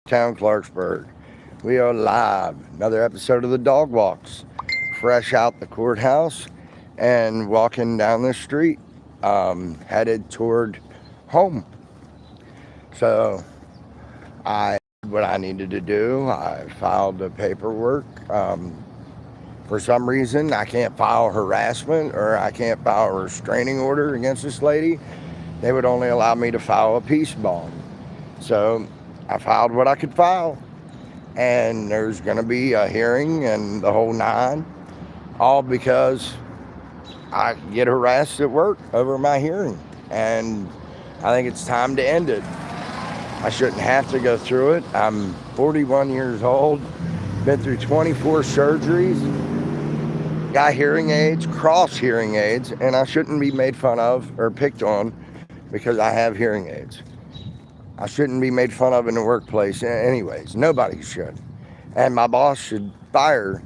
Town, Clarksburg. We are live. Another episode of the Dog Walks. Fresh out the courthouse and walking down the street, headed toward home. So I did what I needed to do. I filed the paperwork. For some reason, I can't file harassment or I can't file a restraining order against this lady. They would only allow me to file a peace bond. So I filed what I could file, and there's going to be a hearing and the whole nine, all because I get harassed at work over my hearing, and I think it's time to end it. I shouldn't have to go through it. I'm 41 years old, been through 24 surgeries, got hearing aids, cross hearing aids, and I shouldn't be made fun of or picked on because I have hearing aids. I shouldn't be made fun of in the workplace anyways. Nobody should. And my boss should fire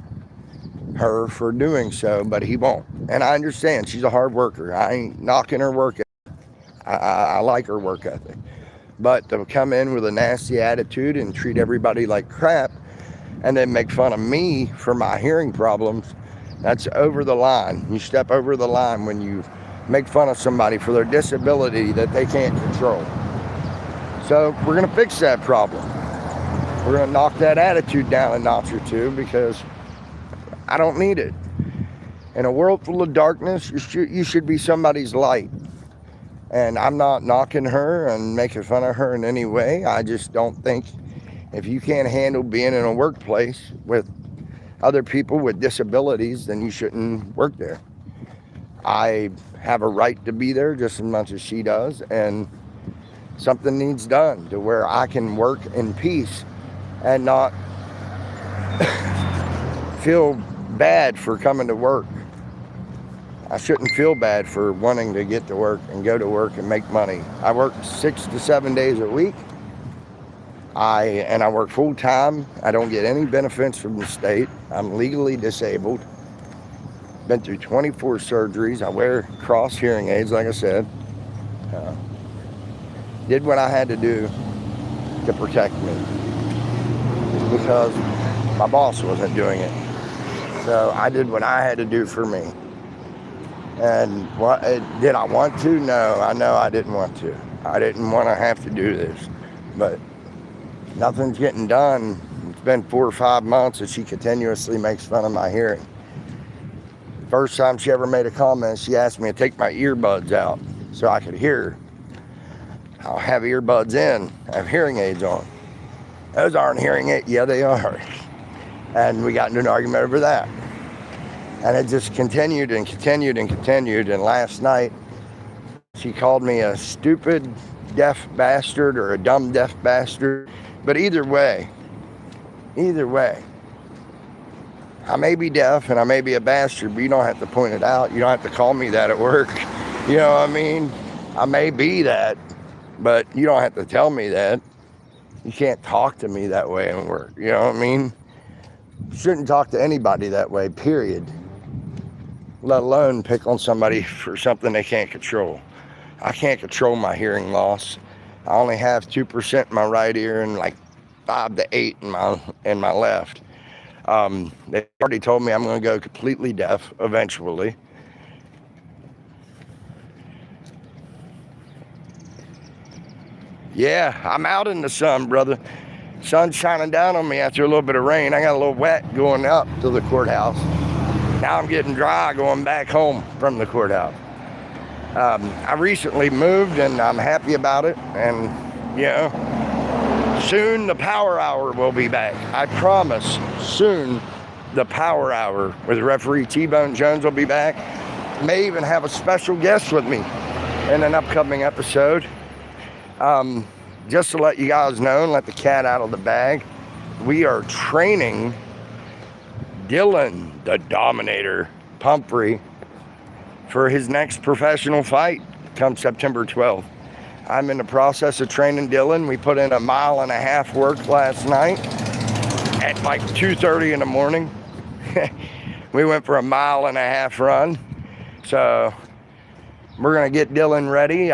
her for doing so, but he won't. And I understand she's a hard worker. I ain't knocking her work ethic. I like her work ethic. But to come in with a nasty attitude and treat everybody like crap and then make fun of me for my hearing problems, that's over the line. You step over the line when you make fun of somebody for their disability that they can't control. So we're going to fix that problem. We're going to knock that attitude down a notch or two because I don't need it. In a world full of darkness, you should be somebody's light. And I'm not knocking her and making fun of her in any way. I just don't think if you can't handle being in a workplace with other people with disabilities, then you shouldn't work there. I have a right to be there just as much as she does, and something needs done to where I can work in peace and not feel bad for coming to work. I shouldn't feel bad for wanting to get to work and go to work and make money. I work 6 to 7 days a week. I work full time. I don't get any benefits from the state. I'm legally disabled. Been through 24 surgeries. I wear cross hearing aids, like I said. Did what I had to do to protect me because my boss wasn't doing it. So I did what I had to do for me. And did I want to? No, I know I didn't want to. I didn't want to have to do this. But nothing's getting done. It's been 4 or 5 months that she continuously makes fun of my hearing. First time she ever made a comment, she asked me to take my earbuds out so I could hear. I'll have earbuds in. I have hearing aids on. Those aren't hearing aids. Yeah, they are. And we got into an argument over that. And it just continued and continued and continued. And last night, she called me a stupid deaf bastard or a dumb deaf bastard. But either way, I may be deaf and I may be a bastard, but you don't have to point it out. You don't have to call me that at work. You know what I mean? I may be that, but you don't have to tell me that. You can't talk to me that way in work. You know what I mean? You shouldn't talk to anybody that way, period. Let alone pick on somebody for something they can't control. I can't control my hearing loss. I only have 2% in my right ear and like 5 to 8 in my left. They already told me I'm going to go completely deaf eventually. Yeah, I'm out in the sun, brother. Sun's shining down on me after a little bit of rain. I got a little wet going up to the courthouse. Now I'm getting dry going back home from the courthouse. I recently moved and I'm happy about it. And, you know, soon the power hour will be back. I promise, soon the power hour with referee TBONE will be back. May even have a special guest with me in an upcoming episode. Just to let you guys know and let the cat out of the bag, we are training Dylan, the Dominator Pumphrey, for his next professional fight come September 12th. I'm in the process of training Dylan. We put in a 1.5 mile work last night at like 2:30 in the morning. We went for a 1.5 mile run. So We're going to get Dylan ready.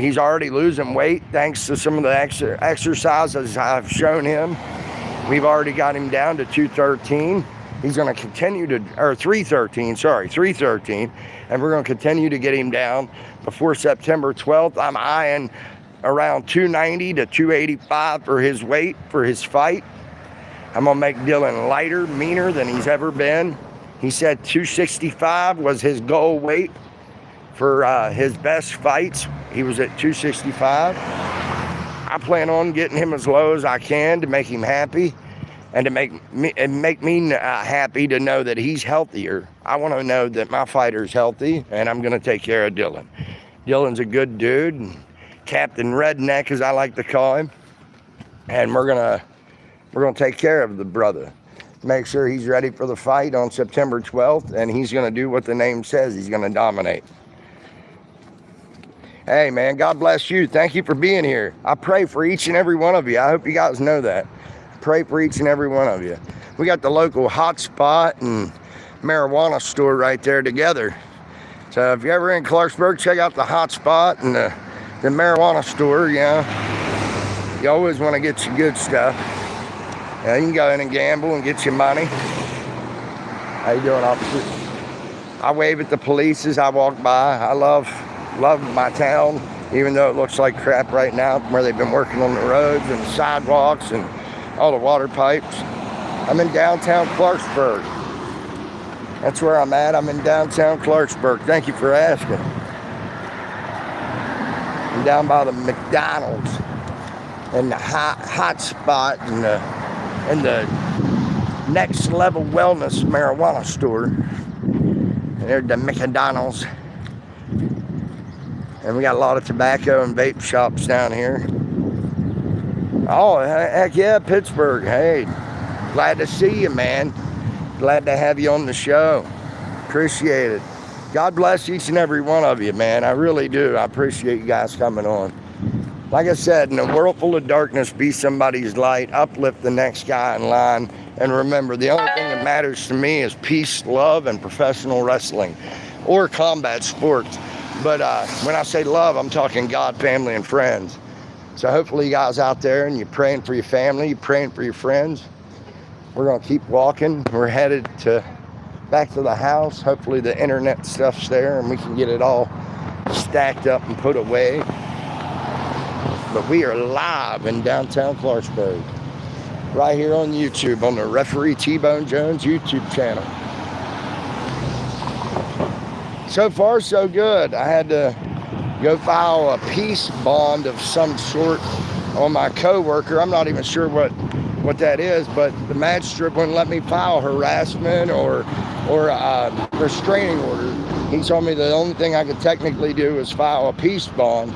He's already losing weight thanks to some of the exercises I've shown him. We've already got him down to 213. He's going to continue to, or 313, and we're going to continue to get him down before September 12th. I'm eyeing around 290 to 285 for his weight, for his fight. I'm going to make Dylan lighter, meaner than he's ever been. He said 265 was his goal weight for his best fights. He was at 265. I plan on getting him as low as I can to make him happy and to make me happy to know that he's healthier. I want to know that my fighter's healthy, and I'm going to take care of Dylan. Dylan's a good dude, Captain Redneck, as I like to call him, and we're gonna take care of the brother. Make sure he's ready for the fight on September 12th, and he's going to do what the name says. He's going to dominate. Hey, man, God bless you. Thank you for being here. I pray for each and every one of you. I hope you guys know that. Pray for each and every one of you. We got the local hot spot and marijuana store right there together. So if you're ever in Clarksburg, check out the hot spot and the marijuana store. You know, you always want to get your good stuff. You can go in and gamble and get your money. How you doing, officer? I wave at the police as I walk by. I love my town, even though it looks like crap right now, where they've been working on the roads and the sidewalks and all the water pipes. I'm in downtown Clarksburg. That's where I'm at. I'm in downtown Clarksburg. Thank you for asking. I'm down by the McDonald's and the hot spot and the Next Level Wellness marijuana store. And there's the McDonald's. And we got a lot of tobacco and vape shops down here. Oh, heck yeah, Pittsburgh. Hey, glad to see you, man. Glad to have you on the show. Appreciate it. God bless each and every one of you, man. I really do. I appreciate you guys coming on. Like I said, in a world full of darkness, be somebody's light, uplift the next guy in line, and remember, the only thing that matters to me is peace, love, and professional wrestling, or combat sports. But when I say love, I'm talking God, family, and friends. So hopefully you guys out there, and you're praying for your family, you're praying for your friends. We're going to keep walking. We're headed back to the house. Hopefully the internet stuff's there, and we can get it all stacked up and put away. But we are live in downtown Clarksburg, right here on YouTube, on the Referee TBONE Jones YouTube channel. So far, so good. I had to go file a peace bond of some sort on my coworker. I'm not even sure what that is, but the magistrate wouldn't let me file harassment or a restraining order. He told me the only thing I could technically do is file a peace bond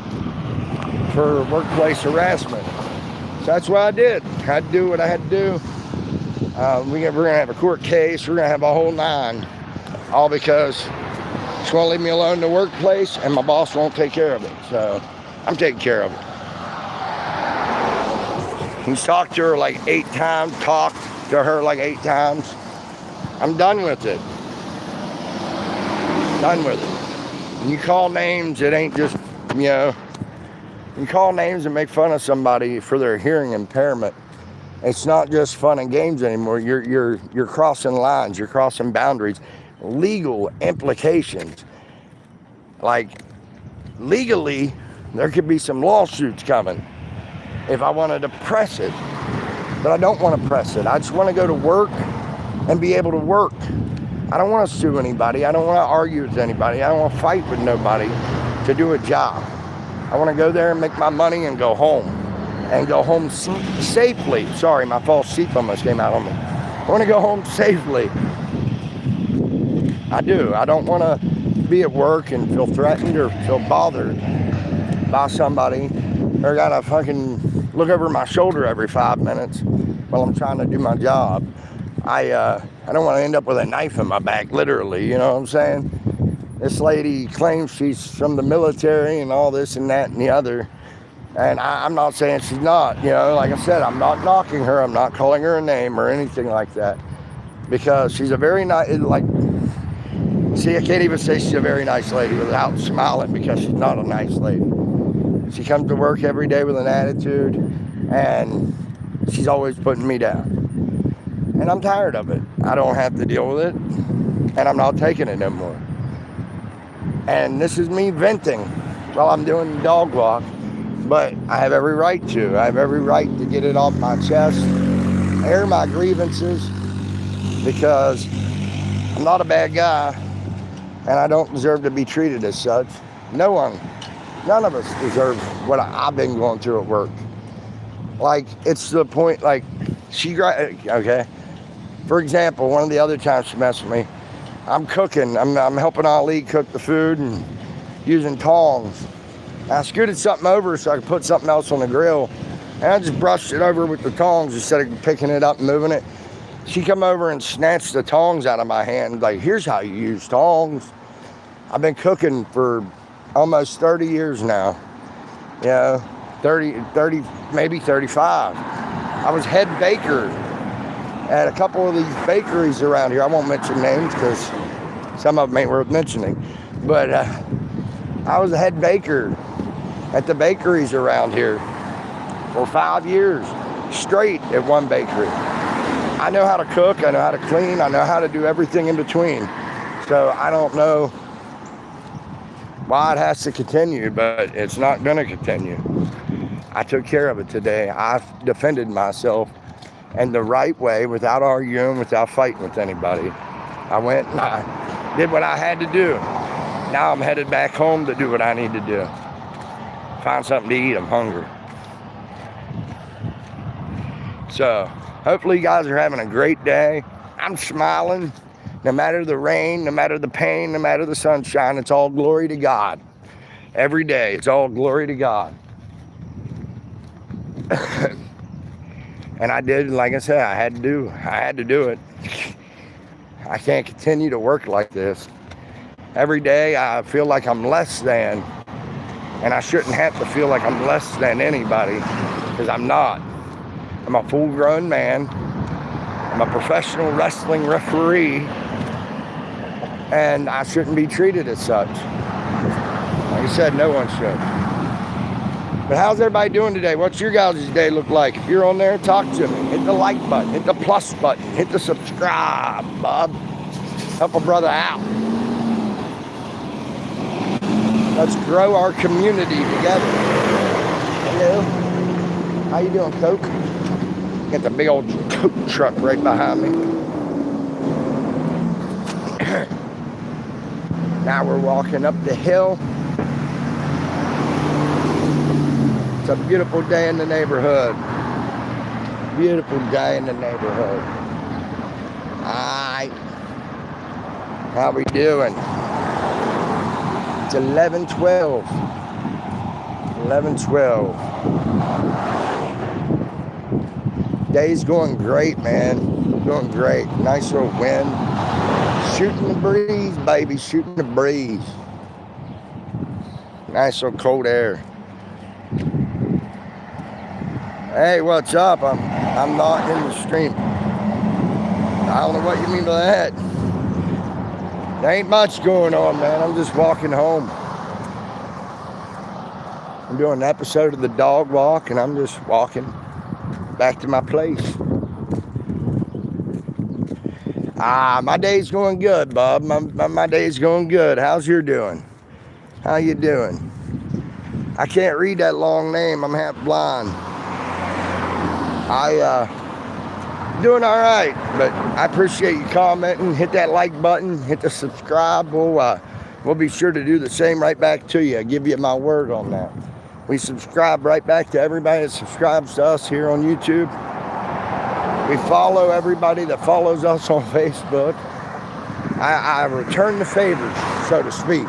for workplace harassment. So that's what I did. I had to do what I had to do. We're going to have a court case. We're going to have a whole nine. All because she won't leave me alone in the workplace, and my boss won't take care of it. So I'm taking care of it. He's talked to her like 8 times. I'm done with it. Done with it. When you call names, it ain't just, you know, you call names and make fun of somebody for their hearing impairment. It's not just fun and games anymore. You're crossing lines. You're crossing boundaries. Legal implications. Like, legally, there could be some lawsuits coming if I wanted to press it. But I don't want to press it. I just want to go to work and be able to work. I don't want to sue anybody. I don't want to argue with anybody. I don't want to fight with nobody to do a job. I want to go there and make my money and go home. And go home safely. Sorry, my false teeth almost came out on me. I want to go home safely. I do. I don't want to be at work and feel threatened or feel bothered by somebody, or gotta fucking look over my shoulder every 5 minutes while I'm trying to do my job. I don't want to end up with a knife in my back, literally, you know what I'm saying? This lady claims she's from the military and all this and that and the other. And I'm not saying she's not, you know, like I said, I'm not knocking her. I'm not calling her a name or anything like that. Because she's a very nice, like, See, I can't even say she's a very nice lady without smiling, because she's not a nice lady. She comes to work every day with an attitude, and she's always putting me down. And I'm tired of it. I don't have to deal with it, and I'm not taking it no more. And this is me venting while I'm doing the dog walk, but I have every right to. I have every right to get it off my chest, air my grievances, because I'm not a bad guy, and I don't deserve to be treated as such. None of us deserve what I've been going through at work. Like, it's to the point, like, okay. For example, one of the other times she messed with me, I'm cooking. I'm helping Ali cook the food and using tongs. I scooted something over so I could put something else on the grill, and I just brushed it over with the tongs instead of picking it up and moving it. She come over and snatched the tongs out of my hand. Like, here's how you use tongs. I've been cooking for almost 30 years now. 30, maybe 35. I was head baker at a couple of these bakeries around here. I won't mention names because some of them ain't worth mentioning. But I was a head baker at the bakeries around here for 5 years straight at one bakery. I know how to cook, I know how to clean, I know how to do everything in between. So I don't know why it has to continue, but it's not going to continue. I took care of it today. I defended myself in the right way, without arguing, without fighting with anybody. I went and I did what I had to do. Now I'm headed back home to do what I need to do. Find something to eat. I'm hungry. So hopefully you guys are having a great day. I'm smiling. No matter the rain, no matter the pain, no matter the sunshine, it's all glory to God. Every day, it's all glory to God. And I did, like I said, I had to do it. I can't continue to work like this. Every day I feel like I'm less than, and I shouldn't have to feel like I'm less than anybody, because I'm not. I'm a full-grown man. I'm a professional wrestling referee, and I shouldn't be treated as such. Like I said, no one should. But how's everybody doing today? What's your guys' day look like? If you're on there, talk to me. Hit the like button, hit the plus button, hit the subscribe, bub. Help a brother out. Let's grow our community together. Hello. How you doing, Coke? Got the big old Coke truck right behind me. Now we're walking up the hill. It's a beautiful day in the neighborhood. Beautiful day in the neighborhood. Alright. How we doing? It's 11:12. 11:12. Day's going great, man. Going great. Nice little wind. Shooting the breeze, baby. Shooting the breeze. Nice little cold air. Hey, what's up? I'm not in the stream. I don't know what you mean by that. There ain't much going on, man. I'm just walking home. I'm doing an episode of the dog walk, and I'm just walking back to my place. My day's going good, bub. My day's going good. How's your doing? How you doing? I can't read that long name. I'm half blind. Doing all right, but I appreciate you commenting. Hit that like button, hit the subscribe. We'll be sure to do the same right back to you. I give you my word on that. We subscribe right back to everybody that subscribes to us here on YouTube. We follow everybody that follows us on Facebook. I return the favors, so to speak.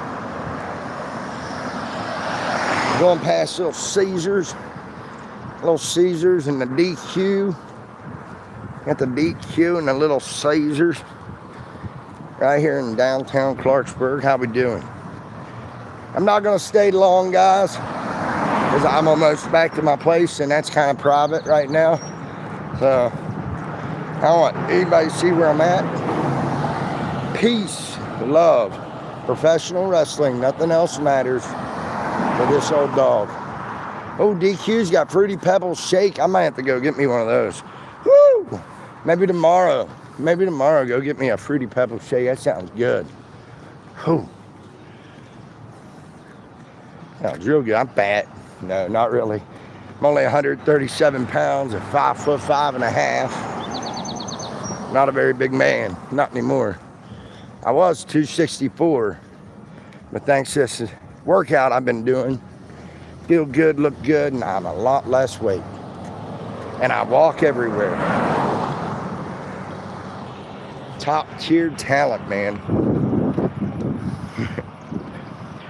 Going past Little Caesars and the DQ. Got the DQ and the Little Caesars right here in downtown Clarksburg. How we doing? I'm not going to stay long, guys, because I'm almost back to my place, and that's kind of private right now. So I don't want anybody to see where I'm at. Peace. love professional wrestling. Nothing else matters for this old dog. Oh, DQ's got Fruity Pebbles shake. I might have to go get me one of those. Woo! Maybe tomorrow. Go get me a Fruity Pebbles shake. That sounds good. Whew. Sounds real good. I'm fat. No, not really. I'm only 137 pounds and 5'5.5". Not a very big man. Not anymore. I was 264. But thanks to this workout I've been doing, feel good, look good, and I'm a lot less weight. And I walk everywhere. Top tier talent, man.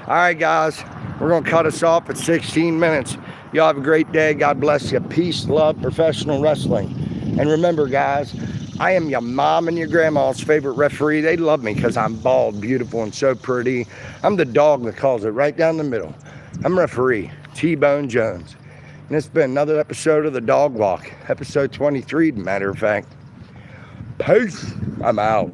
All right, guys. We're going to cut us off at 16 minutes. Y'all have a great day. God bless you. Peace, love, professional wrestling. And remember, guys, I am your mom and your grandma's favorite referee. They love me because I'm bald, beautiful, and so pretty. I'm the dog that calls it right down the middle. I'm referee T-Bone Jones. And it's been another episode of the Dog Walk. Episode 23, matter of fact. Peace. I'm out.